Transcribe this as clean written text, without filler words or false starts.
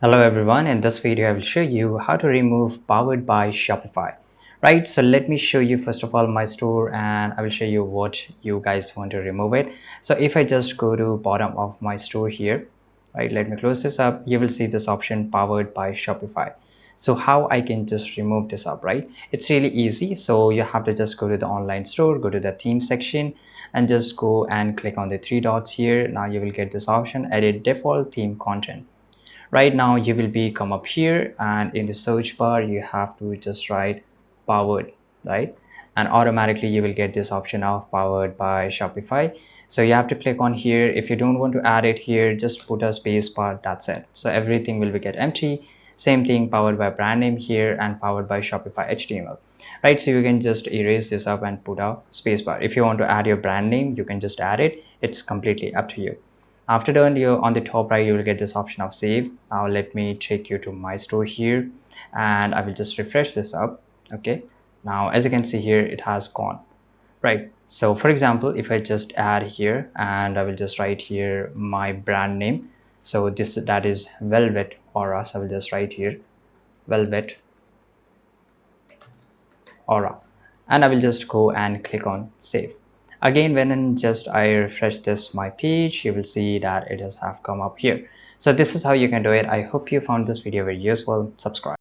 Hello everyone, in this video I will show you how to remove powered by Shopify. Right, so let me show you first of all my store and I will show you what you guys want to remove it. So if I just go to bottom of my store here, right, let me close this up, you will see this option powered by Shopify. So how I can just remove this up, right? It's really easy. So you have to just go to the online store, go to the theme section and just go and click on the three dots here. Now you will get this option, edit default theme content. Right now you will be come up here and in the search bar you have to just write powered, right? And automatically you will get this option of powered by Shopify. So you have to click on here. If you don't want to add it here, just put a space bar, that's it. So everything will be get empty. Same thing, powered by brand name here and powered by Shopify HTML, right? So you can just erase this up and put a space bar. If you want to add your brand name, you can just add it. It's completely up to you. After that, you on the top right you will get this option of save. Now let me take you to my store here and I will just refresh this up. Okay, now as you can see here it has gone, right? So for example, if I just add here and I will just write here my brand name, so this that is velvet aura, so I will just write here velvet aura and I will just go and click on save. Again, when just I refresh this my page, you will see that it has have come up here. So this is how you can do it. I hope you found this video very useful. Subscribe.